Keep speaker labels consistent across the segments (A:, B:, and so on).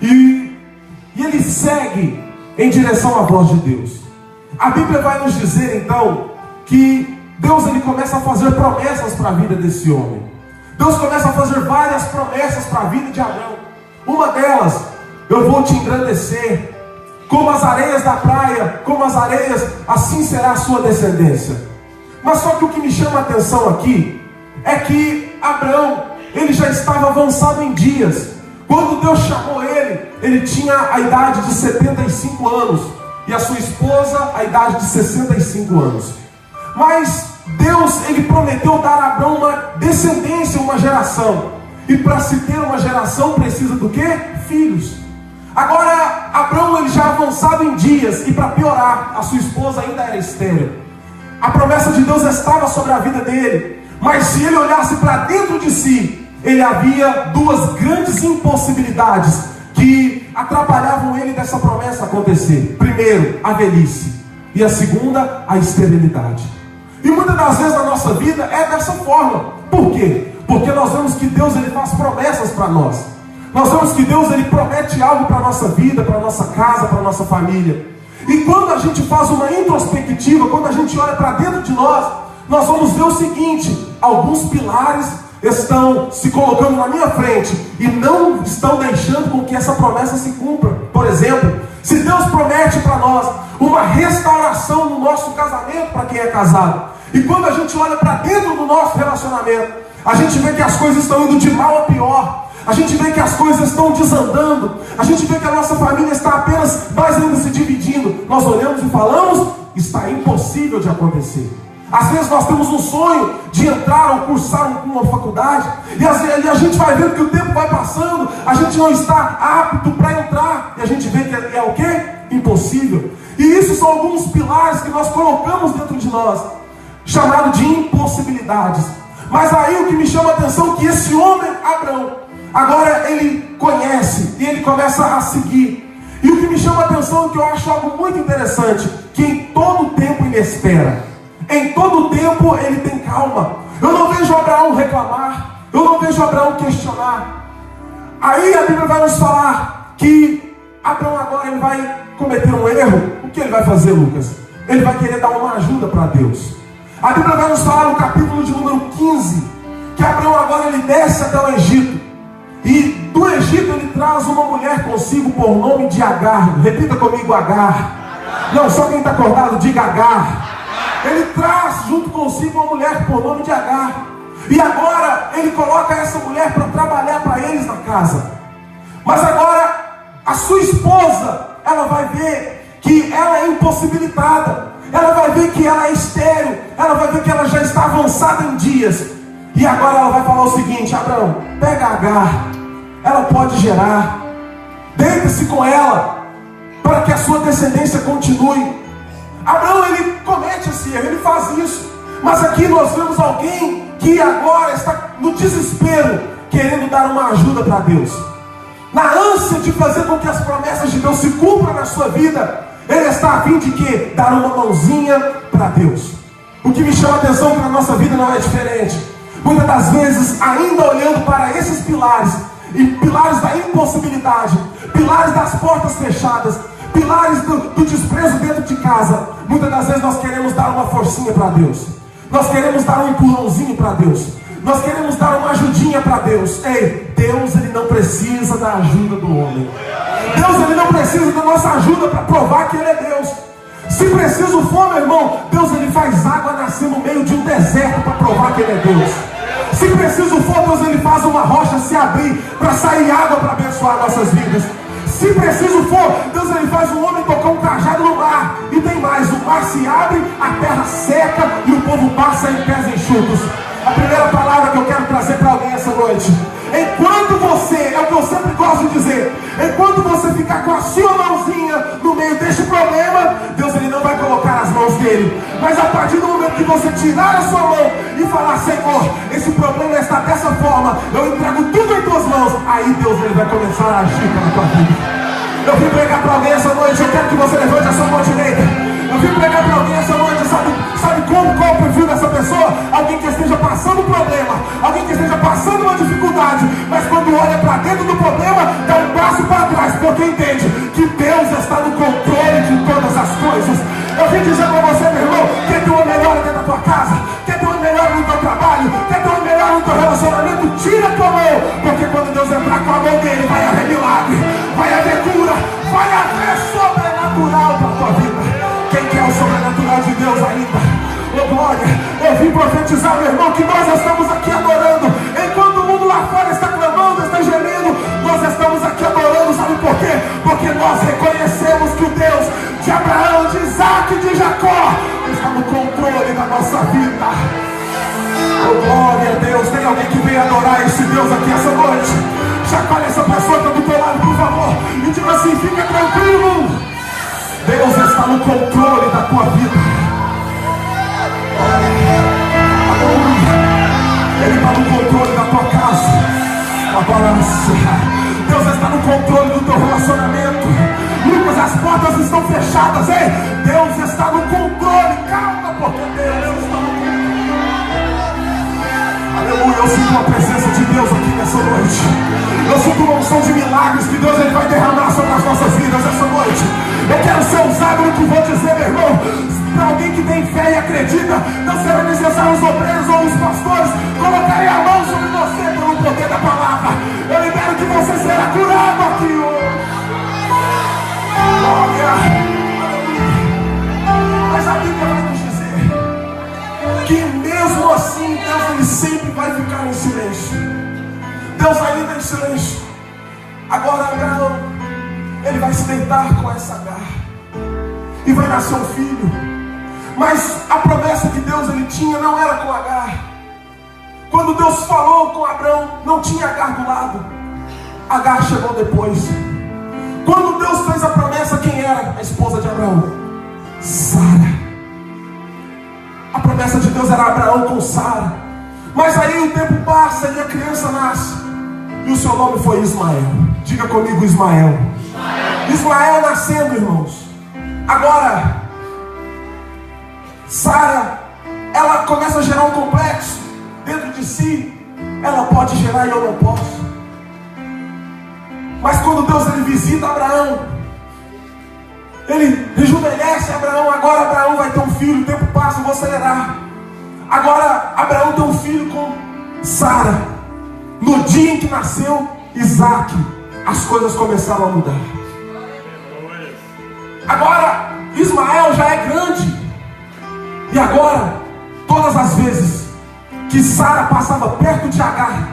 A: E ele segue em direção à voz de Deus. A Bíblia vai nos dizer então que Deus ele começa a fazer promessas para a vida desse homem. Deus começa a fazer várias promessas para a vida de Abrão. Uma delas: eu vou te engrandecer, como as areias da praia, como as areias, assim será a sua descendência. Mas só que o que me chama a atenção aqui é que Abrão, ele já estava avançado em dias. Quando Deus chamou ele tinha a idade de 75 anos. E a sua esposa, a idade de 65 anos. Mas Deus, ele prometeu dar a Abrão uma descendência, uma geração. E para se ter uma geração, precisa do quê? Filhos. Agora, Abrão, ele já avançado em dias. E para piorar, a sua esposa ainda era estéril. A promessa de Deus estava sobre a vida dele. Mas se ele olhasse para dentro de si, ele havia duas grandes impossibilidades que atrapalhavam ele dessa promessa acontecer. Primeiro, a velhice. E a segunda, a esterilidade. E muitas das vezes na nossa vida é dessa forma. Por quê? Porque nós vemos que Deus ele faz promessas para nós. Nós vemos que Deus ele promete algo para a nossa vida, para a nossa casa, para a nossa família. E quando a gente faz uma introspectiva, quando a gente olha para dentro de nós vamos ver o seguinte: alguns pilares estão se colocando na minha frente e não estão deixando com que essa promessa se cumpra. Por exemplo, se Deus promete para nós uma restauração no nosso casamento para quem é casado, e quando a gente olha para dentro do nosso relacionamento, a gente vê que as coisas estão indo de mal a pior, a gente vê que as coisas estão desandando, a gente vê que a nossa família está apenas mais ainda se dividindo, nós olhamos e falamos: está impossível de acontecer. Às vezes nós temos um sonho de entrar ou cursar uma faculdade, e a gente vai vendo que o tempo vai passando, a gente não está apto para entrar, e a gente vê que é o quê? Impossível. E isso são alguns pilares que nós colocamos dentro de nós, chamado de impossibilidades. Mas aí o que me chama a atenção é que esse homem, Abrão, agora ele conhece, e ele começa a seguir. E o que me chama a atenção é que eu acho algo muito interessante, que em todo tempo ele espera. Em todo tempo ele tem calma. Eu não vejo Abraão reclamar, eu não vejo Abraão questionar. Aí a Bíblia vai nos falar que Abraão agora ele vai cometer um erro. O que ele vai fazer, Lucas? Ele vai querer dar uma ajuda para Deus. A Bíblia vai nos falar no capítulo de número 15 que Abraão agora ele desce até o Egito. E do Egito ele traz uma mulher consigo por nome de Agar. Repita comigo: Agar. Não, só quem está acordado, diga Agar. Ele traz junto consigo uma mulher por nome de Agar. E agora ele coloca essa mulher para trabalhar para eles na casa. Mas agora a sua esposa, ela vai ver que ela é impossibilitada. Ela vai ver que ela é estéril. Ela vai ver que ela já está avançada em dias. E agora ela vai falar o seguinte: Abraão, pega Agar, ela pode gerar, deita-se com ela, para que a sua descendência continue. Abraão ele comete esse erro, ele faz isso. Mas aqui nós vemos alguém que agora está no desespero, querendo dar uma ajuda para Deus. Na ânsia de fazer com que as promessas de Deus se cumpram na sua vida, ele está a fim de quê? Dar uma mãozinha para Deus. O que me chama a atenção é que na nossa vida não é diferente. Muitas das vezes, ainda olhando para esses pilares, e pilares da impossibilidade, pilares das portas fechadas, pilares do desprezo dentro de casa, muitas das vezes nós queremos dar uma forcinha para Deus, nós queremos dar um empurrãozinho para Deus, nós queremos dar uma ajudinha para Deus. Ei, Deus ele não precisa da ajuda do homem. Deus ele não precisa da nossa ajuda para provar que ele é Deus. Se preciso for, meu irmão, Deus ele faz água nascer no meio de um deserto para provar que ele é Deus. Se preciso for, Deus ele faz uma rocha se abrir para sair água para abençoar nossas vidas. Se preciso for, Deus ele faz um homem tocar um cajado no mar. E tem mais, o mar se abre, a terra seca e o povo passa em pés enxutos. A primeira palavra que eu quero trazer para alguém essa noite: enquanto você, é o que eu sempre gosto de dizer, enquanto você ficar com a sua mãozinha no meio deste problema, Deus ele não vai colocar as mãos dele. Mas a partir do momento que você tirar a sua mão e falar: Senhor, esse problema está dessa forma, eu entrego tudo em tuas mãos, aí Deus ele vai começar a agir pela tua vida. Eu vim pregar para alguém essa noite, eu quero que você levante a sua mão direita. Eu vim pregar para alguém essa noite, sabe qual é o perfil dessa pessoa? Alguém que esteja passando um problema, alguém que esteja passando uma dificuldade, mas quando olha para dentro do problema, dá um passo para trás. porque entende que Deus está no controle de todas as coisas. Eu vim dizer para você, meu irmão, quer ter uma melhora dentro da tua casa, quer ter uma melhora no teu trabalho, quer ter uma melhora no teu relacionamento, tira a tua mão, porque quando Deus entrar com a mão dele, vai haver milagre, vai haver cura, vai haver sobrenatural para a tua vida. Quem quer o sobrenatural de Deus ainda? Oh glória, eu vim profetizar, meu irmão, que nós estamos aqui adorando, enquanto o mundo lá fora está clamando, está gemendo, nós estamos aqui adorando, sabe por quê? Porque nós reconhecemos que o Deus de Abraão, de Isaac e de Jacó está no controle da nossa vida. Oh glória a Deus. Tem alguém que vem adorar esse Deus aqui essa noite? Chacoalha essa pessoa que está do teu lado, por favor, e diga assim: fica tranquilo, Deus está no controle da tua vida. Ele está no controle da tua casa. Deus está no controle do teu relacionamento. Lucas, as portas estão fechadas, hein? Deus está no controle. Calma, porque Deus está no controle. Aleluia, eu sinto a presença de Deus aqui nessa noite. Eu sinto uma unção de milagres que Deus ele vai derramar sobre as nossas vidas essa noite. Eu quero ser usado no que vou dizer, meu irmão. Para alguém que tem fé e acredita, não será necessário os obreiros ou os pastores colocarem a mão sobre você pelo poder da palavra. Eu libero que você será curado aqui hoje. Glória. Mas a Bíblia vai nos dizer que mesmo assim Deus ele sempre vai ficar em silêncio. Deus ainda em silêncio. Agora Abraão, ele vai se deitar com essa Agar e vai nascer um filho. Mas a promessa que Deus ele tinha não era com Agar. Quando Deus falou com Abraão, não tinha Agar do lado. Agar chegou depois. Quando Deus fez a promessa, quem era a esposa de Abraão? Sara. A promessa de Deus era Abraão com Sara. Mas aí o tempo passa e a criança nasce. E o seu nome foi Ismael. Diga comigo, Ismael. Ismael nascendo, irmãos. Agora Sara, ela começa a gerar um complexo dentro de si. Ela pode gerar e eu não posso. Mas quando Deus ele visita Abraão, ele rejuvenesce Abraão. Agora Abraão vai ter um filho. O tempo passa, eu vou acelerar. Agora Abraão tem um filho com Sara. No dia em que nasceu Isaac, as coisas começaram a mudar. Agora Ismael já é grande. E agora, todas as vezes que Sara passava perto de Agar,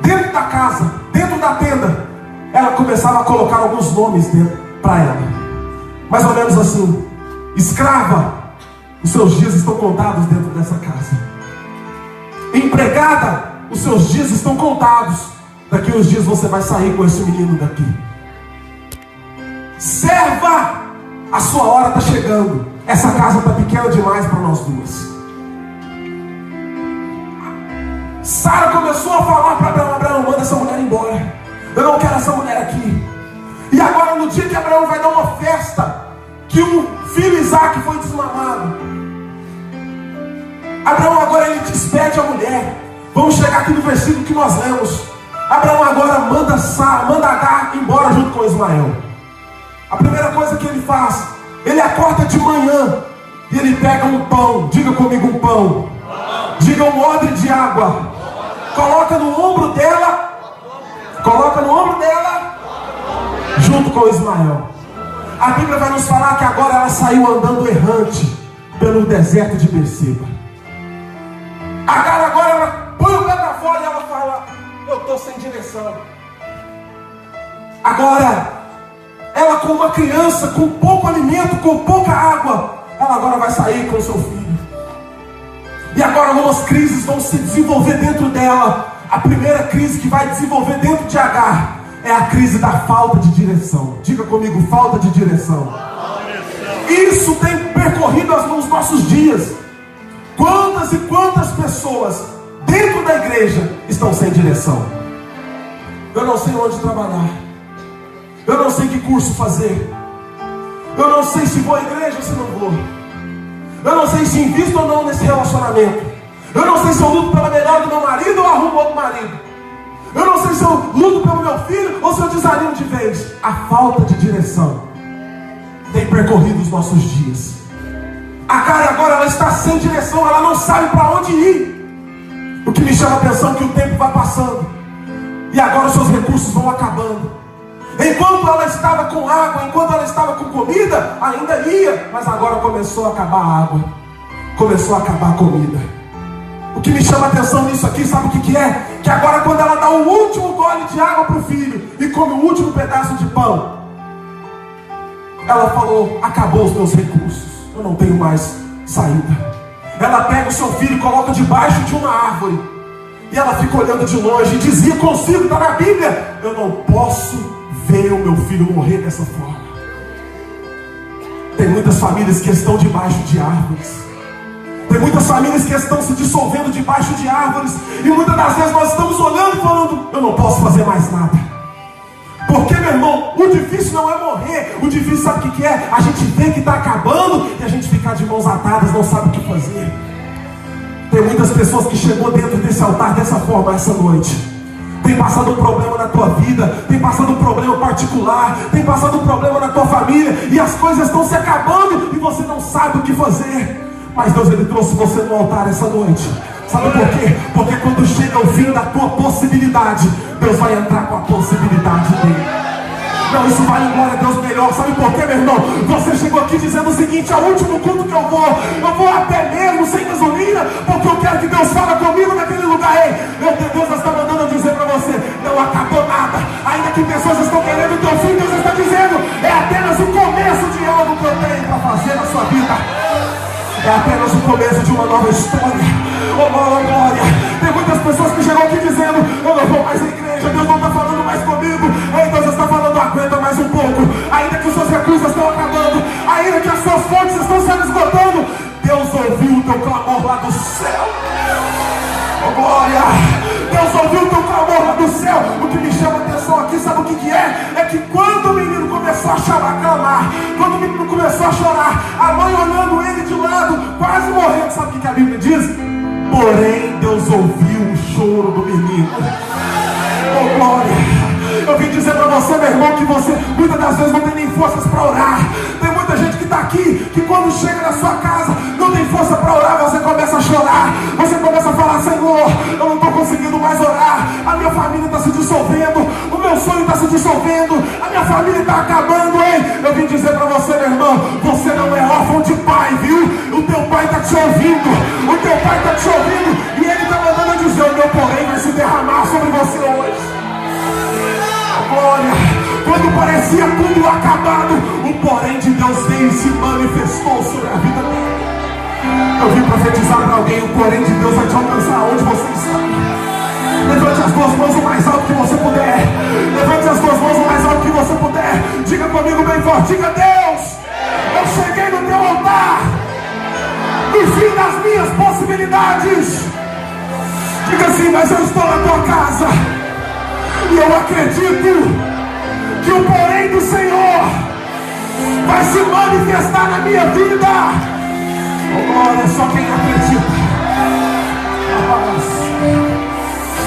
A: dentro da casa, dentro da tenda, ela começava a colocar alguns nomes dentro para ela. Mais ou menos assim: escrava, os seus dias estão contados dentro dessa casa. Empregada, os seus dias estão contados. Daqui uns dias você vai sair com esse menino daqui. Serva, a sua hora está chegando. Essa casa está pequena demais para nós duas. Sara começou a falar para Abraão: Abraão, manda essa mulher embora. Eu não quero essa mulher aqui. E agora no dia que Abraão vai dar uma festa, que o filho Isaac foi desmamado, Abraão agora ele despede a mulher. Vamos chegar aqui no versículo que nós lemos. Abraão agora manda Agar embora junto com Ismael. A primeira coisa que ele faz, ele acorda de manhã e ele pega um pão. Diga comigo, um pão. Diga um odre de água. Coloca no ombro dela. Junto com Ismael. A Bíblia vai nos falar que agora ela saiu andando errante pelo deserto de Berseba. Agar agora ela põe o pé para fora e ela fala: eu estou sem direção. Agora ela, com uma criança, com pouco alimento, com pouca água, ela agora vai sair com o seu filho. E agora algumas crises vão se desenvolver dentro dela. A primeira crise que vai desenvolver dentro de Agar é a crise da falta de direção. Diga comigo, falta de direção. Isso tem percorrido nos nossos dias. Quantas e quantas pessoas dentro da igreja estão sem direção? Eu não sei onde trabalhar. Eu não sei que curso fazer. Eu não sei se vou à igreja ou se não vou. Eu não sei se invisto ou não nesse relacionamento. Eu não sei se eu luto pela melhor do meu marido ou arrumo outro marido. Eu não sei se eu luto pelo meu filho ou se eu desanimo de vez. A falta de direção tem percorrido os nossos dias. A Karen agora ela está sem direção, ela não sabe para onde ir. O que me chama a atenção é que o tempo vai passando e agora os seus recursos vão acabando. Enquanto ela estava com água, enquanto ela estava com comida, ainda ia, mas agora começou a acabar a água, começou a acabar a comida. O que me chama a atenção nisso aqui, sabe o que é? Que agora quando ela dá o último gole de água para o filho e come o último pedaço de pão, ela falou: acabou os meus recursos, eu não tenho mais saída. Ela pega o seu filho e coloca debaixo de uma árvore, e ela fica olhando de longe e dizia consigo, está na Bíblia: eu não posso ver o meu filho morrer dessa forma. Tem muitas famílias que estão debaixo de árvores. Tem muitas famílias que estão se dissolvendo debaixo de árvores. E muitas das vezes nós estamos olhando e falando: eu não posso fazer mais nada. Porque, meu irmão, o difícil não é morrer. O difícil, sabe o que é? A gente vê que está acabando e a gente ficar de mãos atadas, não sabe o que fazer. Tem muitas pessoas que chegou dentro desse altar dessa forma essa noite. Tem passado um problema na tua vida, tem passado um problema particular, tem passado um problema na tua família, e as coisas estão se acabando e você não sabe o que fazer. Mas Deus, Ele trouxe você no altar essa noite. Sabe por quê? Porque quando chega o fim da tua possibilidade, Deus vai entrar com a possibilidade dele. Não, isso vai embora, Deus melhor. Sabe por quê, meu irmão? Você chegou aqui dizendo o seguinte: é o último culto que eu vou até mesmo sem gasolina, porque eu quero que Deus fale comigo naquele lugar. Ei, Deus está mandando eu dizer para você: não acabou nada. Ainda que pessoas estão querendo o teu fim, Deus está dizendo: é apenas o começo de algo que eu tenho para fazer na sua vida. É apenas o começo de uma nova história. Oh glória. Tem muitas pessoas que chegam aqui dizendo: eu não vou mais à igreja, Deus não está falando mais comigo. Ei, Deus está falando: aguenta mais um pouco. Ainda que os seus recursos estão acabando, ainda que as suas fontes estão se esgotando, Deus ouviu o teu clamor lá do céu. Oh glória. Deus ouviu o teu clamor lá do céu. O que me chama a atenção aqui, sabe o que é? É que quando o menino começou a chorar, clamar, quando o menino começou a chorar, a mãe olhando ele de lado, quase morrendo, sabe o que a Bíblia diz? Porém, Deus ouviu o choro do menino. Oh glória. Eu vim dizer para você, meu irmão, que você muitas das vezes não tem nem forças para orar. Tem muita gente que está aqui, que quando chega na sua casa, não tem força para orar. Você começa a chorar, você começa a falar: Senhor, eu não estou conseguindo mais orar. A minha família está se dissolvendo, o meu sonho está se dissolvendo, a minha família está acabando. Ei, eu vim dizer para você, meu irmão, você não é órfão de pai, viu? O teu pai está te ouvindo, o teu pai está te ouvindo, e ele está mandando eu dizer: o meu porém vai se derramar sobre você hoje. Glória. Quando parecia tudo acabado, o porém de Deus veio e se manifestou sobre a vida dele. Eu vim profetizar para alguém: o porém de Deus vai te alcançar onde você está. Levante as duas mãos o mais alto que você puder. Levante as duas mãos o mais alto que você puder. Diga comigo bem forte: diga: Deus, eu cheguei no teu altar, no fim das minhas possibilidades. Diga assim: mas eu estou na tua casa, e eu acredito que o porém do Senhor vai se manifestar na minha vida. Oh glória, só quem acredita.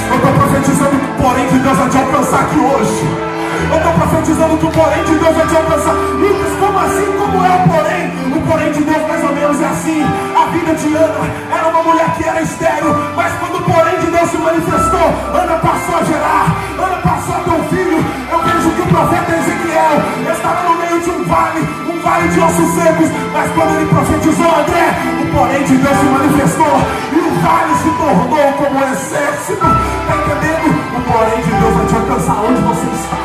A: Eu estou profetizando que o porém de Deus vai te alcançar aqui hoje. Eu estou profetizando que o porém de Deus vai te alcançar. Lucas, como assim? Como é o porém? O porém de Deus mais ou menos é assim. A vida de Ana era uma mulher que era estéril, mas quando o porém de Deus se manifestou, Ana passou a gerar, Ana passou a ter um filho. Eu vejo que o profeta Ezequiel estava no meio de um vale de ossos secos, mas quando ele profetizou, André, o porém de Deus se manifestou e o vale se tornou como um exército. Está entendendo? O porém de Deus vai te alcançar onde você está.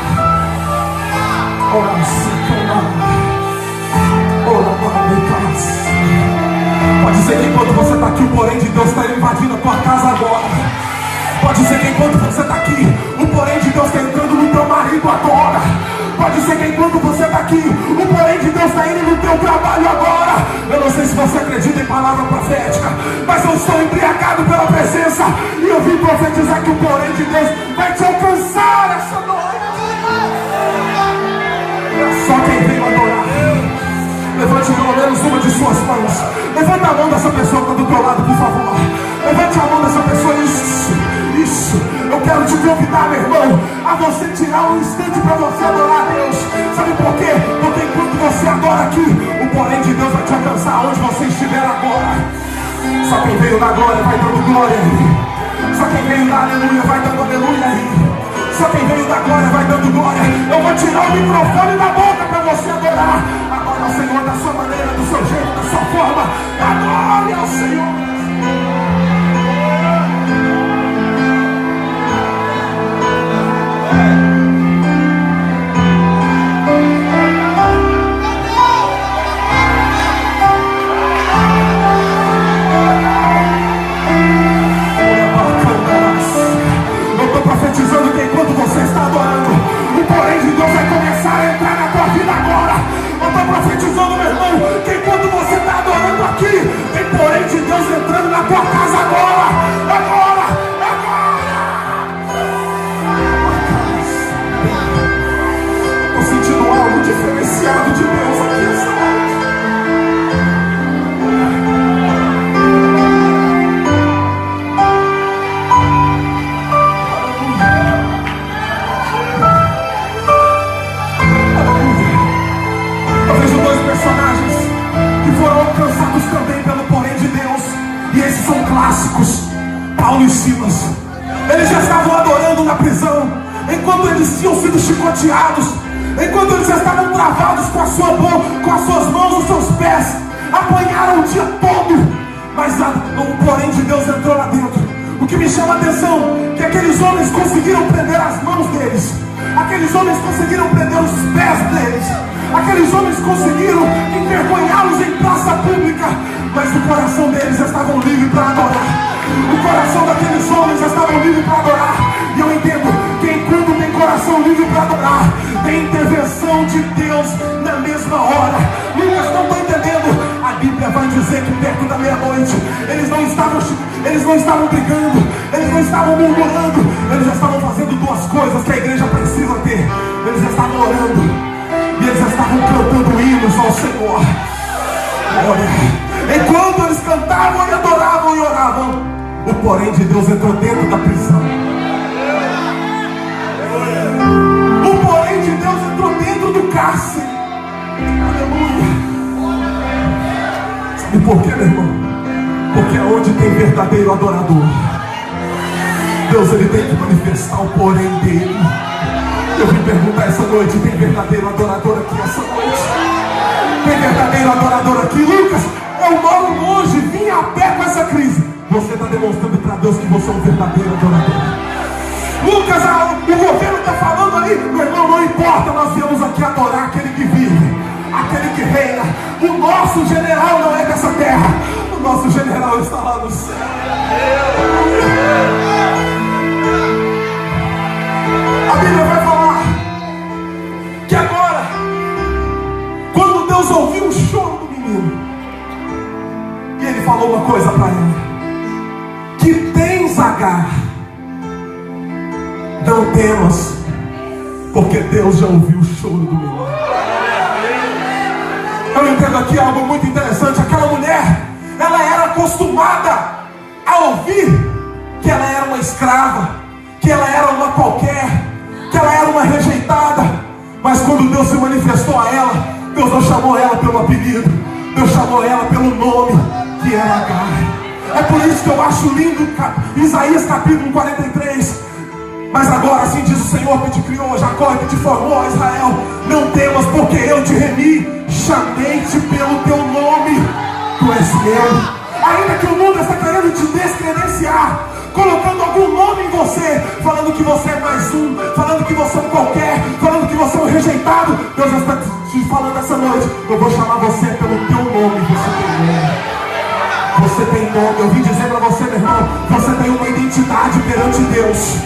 A: Pode ser que enquanto você está aqui, o porém de Deus está invadindo a tua casa agora. Pode ser que enquanto você está aqui, o porém de Deus está entrando no teu marido agora. Pode ser que enquanto você está aqui, o porém de Deus está indo no teu trabalho agora. Eu não sei se você acredita em palavra profética, mas eu estou embriagado pela presença, e eu vim profetizar que o porém de Deus vai te alcançar essa noite. Só quem veio adorar, levante pelo menos uma de suas mãos. Levanta a mão dessa pessoa que está do teu lado, por favor. Levante a mão dessa pessoa. Isso. Eu quero quero te convidar, meu irmão, a você tirar um instante para você adorar a Deus. Sabe por quê? Porque enquanto você adora aqui, o porém de Deus vai te alcançar onde você estiver agora. Só quem veio da glória vai dando glória aí. Só quem veio da aleluia vai dando aleluia aí. Só quem veio da glória vai dando glória. Eu vou tirar o microfone da boca para você adorar. Adora ao Senhor da sua maneira, do seu jeito, da sua forma. Adore ao Senhor. Profetizando que enquanto você está adorando, o porém de Deus vai começar a entrar na tua vida agora. Eu estou profetizando, meu irmão, que enquanto você está adorando aqui, tem porém de Deus entrando na tua casa agora. Agora, agora. Estou sentindo algo diferenciado de Deus aqui essa noite. Alcançados também pelo porém de Deus. E esses são clássicos. Paulo e Silas. Eles já estavam adorando na prisão, enquanto eles tinham sido chicoteados, enquanto eles já estavam travados com as suas mãos, os seus pés. Apanharam o dia todo. Mas o porém de Deus entrou lá dentro. O que me chama a atenção é que aqueles homens conseguiram prender as mãos deles. Aqueles homens conseguiram prender os pés deles. Aqueles homens conseguiram envergonhá-los em praça pública. Mas o coração deles já estavam livres para adorar. O coração daqueles homens já estavam livres para adorar. E eu entendo que enquanto tem coração livre para adorar, tem intervenção de Deus na mesma hora. Lucas, não estou entendendo. A Bíblia vai dizer que perto da meia-noite eles não estavam brigando, eles não estavam murmurando. Eles já estavam fazendo duas coisas que a igreja precisa ter. Eles já estavam orando e eles já estavam cantando hinos ao Senhor. Olha, enquanto eles cantavam e adoravam e oravam, o porém de Deus entrou dentro da prisão. O porém de Deus entrou dentro do cárcere. Aleluia. Sabe por quê, meu irmão? Porque é onde tem verdadeiro adorador, Deus ele tem que manifestar o porém dele. Eu vim perguntar essa noite: tem verdadeiro adorador aqui essa noite? Tem verdadeiro adorador aqui? Lucas, eu moro longe, vim a pé com essa crise. Você está demonstrando para Deus que você é um verdadeiro adorador. Lucas, o governo está falando ali, meu irmão, não importa, nós viemos aqui adorar aquele que vive, aquele que reina. O nosso general não é dessa terra, o nosso general está lá no céu. A Bíblia vai falar que agora, quando Deus ouviu o choro do menino, e ele falou uma coisa para ele: que tens, Agar, não temas, porque Deus já ouviu o choro do menino. Eu entendo aqui algo muito interessante. Aquela mulher, ela era acostumada a ouvir que ela era uma escrava, que ela era uma qualquer, que ela era uma rejeitada. Mas quando Deus se manifestou a ela, Deus não chamou ela pelo apelido, Deus chamou ela pelo nome, que era Agar. É por isso que eu acho lindo Isaías capítulo 43. Mas agora assim diz o Senhor que te criou, Jacó, que te formou, Israel: não temas, porque eu te remi, chamei-te pelo teu nome, tu és meu. Ainda que o mundo está querendo te descredenciar, colocando algum nome em você, falando que você é mais um, falando que você é um qualquer, falando que você é um rejeitado, Deus já está te falando essa noite: eu vou chamar você pelo teu nome. Você tem nome. Você tem nome. Eu vim dizer para você, meu irmão, você tem uma identidade perante Deus.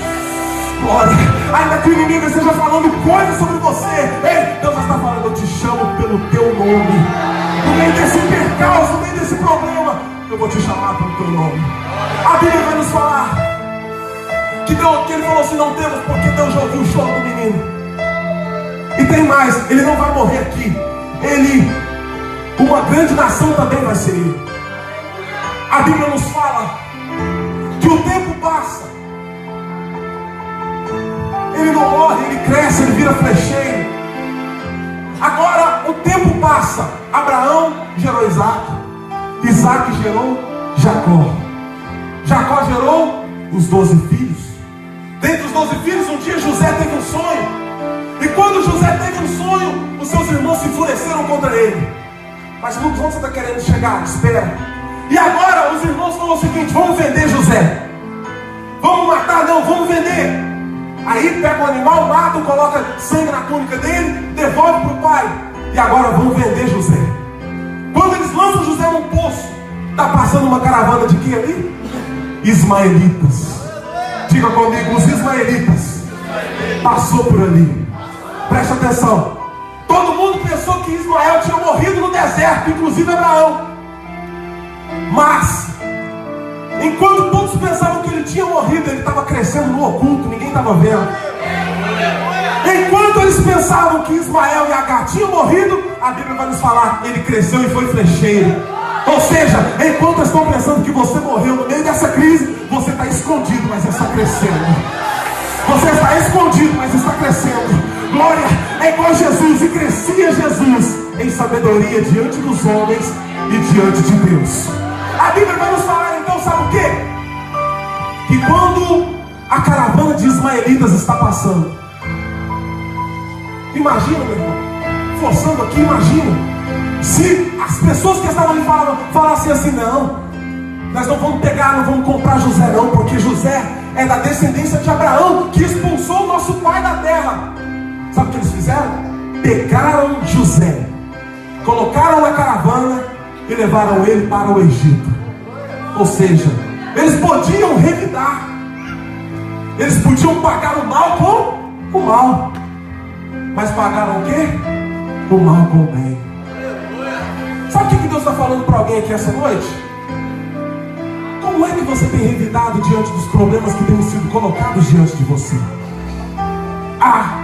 A: Glória. Ainda que o inimigo esteja falando coisas sobre você, ei, Deus está falando: eu te chamo pelo teu nome. No meio desse percalço, no meio desse problema, eu vou te chamar pelo teu nome. A Bíblia vai nos falar que ele falou assim: não temos, porque Deus já ouviu o choro do menino. E tem mais, ele não vai morrer aqui. Uma grande nação também vai ser ele. A Bíblia nos fala que o tempo passa ele não morre, ele cresce, ele vira flecheiro. Agora o tempo passa. Abraão gerou Isaac, Isaac gerou Jacó, Jacó gerou os 12 filhos. Dentre os 12 filhos, um dia José teve um sonho. E quando José teve um sonho, os seus irmãos se enfureceram contra ele. Mas Lucas, onde você está querendo chegar? Espera. E agora os irmãos falam o seguinte: vamos vender José. Vamos matar? Não, vamos vender. Aí pega um animal, mata, coloca sangue na túnica dele, devolve para o pai. E agora vamos vender José. Quando eles lançam José num poço, está passando uma caravana de quem ali? Ismaelitas. Diga comigo, os ismaelitas. Passou por ali. Preste atenção. Todo mundo pensou que Ismael tinha morrido no deserto, inclusive Abraão. Mas, enquanto todos pensavam que ele tinha morrido, ele estava crescendo no oculto, ninguém estava vendo. Enquanto eles pensavam que Ismael e Agar tinham morrido, a Bíblia vai nos falar, ele cresceu e foi flecheiro. Ou seja, enquanto estão pensando que você morreu no meio dessa crise, você está escondido, mas está crescendo. Você está escondido, mas está crescendo. Glória, é igual Jesus, e crescia Jesus em sabedoria diante dos homens e diante de Deus. A Bíblia vai nos falar então, sabe o quê? Que quando a caravana de ismaelitas está passando, imagina, meu irmão, forçando aqui, imagina se as pessoas que estavam ali falassem assim: não, nós não vamos pegar, não vamos comprar José não, porque José é da descendência de Abraão, que expulsou o nosso pai da terra. Sabe o que eles fizeram? Pegaram José, colocaram na caravana e levaram ele para o Egito. Ou seja, eles podiam revidar, eles podiam pagar o mal com o mal, mas pagaram o quê? O mal com o bem. Sabe o que Deus está falando para alguém aqui essa noite? Como é que você tem revidado diante dos problemas que têm sido colocados diante de você? Ah,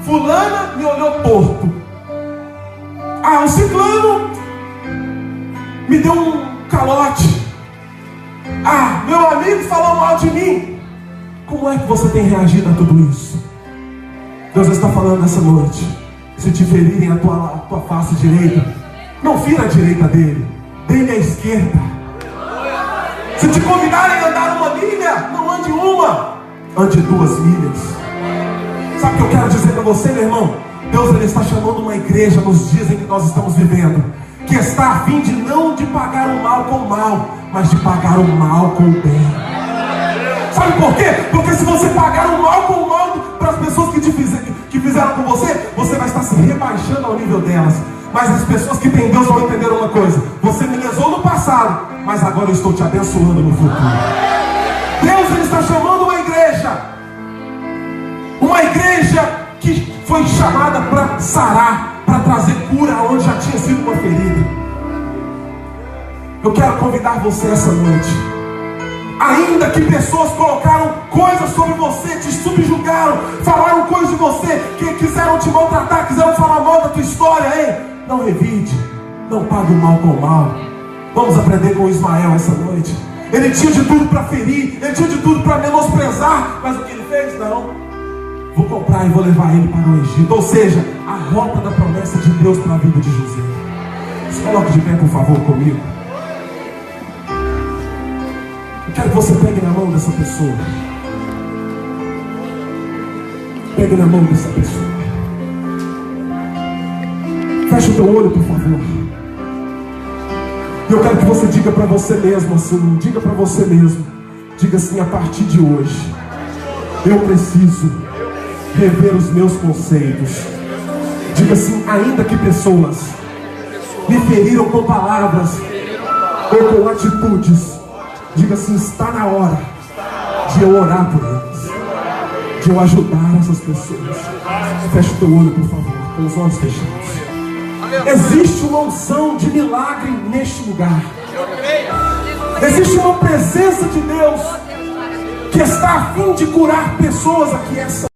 A: fulana me olhou torto. Ah, o ciclano me deu um calote. Ah, meu amigo falou mal de mim. Como é que você tem reagido a tudo isso? Deus está falando nessa noite: se te ferirem a tua face direita, não vira a direita dele, dele a esquerda. Se te convidarem a andar 1 milha, não ande 1, ande 2 milhas. Sabe o que eu quero dizer para você, meu irmão? Deus, ele está chamando uma igreja nos dias em que nós estamos vivendo, que está a fim de não de pagar o mal com o mal, mas de pagar o mal com o bem. Sabe por quê? Porque se você pagar o mal com o mal para as pessoas que fizeram com você, você vai estar se rebaixando ao nível delas. Mas as pessoas que têm Deus vão entender uma coisa: você me lesou no passado, mas agora eu estou te abençoando no futuro. Deus, ele está chamando uma igreja que foi chamada para sarar, para trazer cura onde já tinha sido uma ferida. Eu quero convidar você essa noite. Ainda que pessoas colocaram coisas sobre você, te subjugaram, falaram coisas de você, que quiseram te maltratar, quiseram falar mal da tua história, hein? Não revide, não pague o mal com o mal. Vamos aprender com Ismael essa noite. Ele tinha de tudo para ferir, ele tinha de tudo para menosprezar, mas o que ele fez? Não, vou comprar e vou levar ele para o Egito. Ou seja, a rota da promessa de Deus para a vida de José. Se coloque de pé, por favor, comigo. Eu quero que você pegue na mão dessa pessoa. Pegue na mão dessa pessoa. Feche o teu olho, por favor. E eu quero que você diga para você mesmo assim. Diga para você mesmo. Diga assim: a partir de hoje, eu preciso rever os meus conceitos. Diga assim: ainda que pessoas me feriram com palavras ou com atitudes, diga assim: está na hora de eu orar por eles, de eu ajudar essas pessoas. Feche o teu olho, por favor, com os olhos fechados. Existe uma unção de milagre neste lugar. Existe uma presença de Deus que está a fim de curar pessoas aqui essa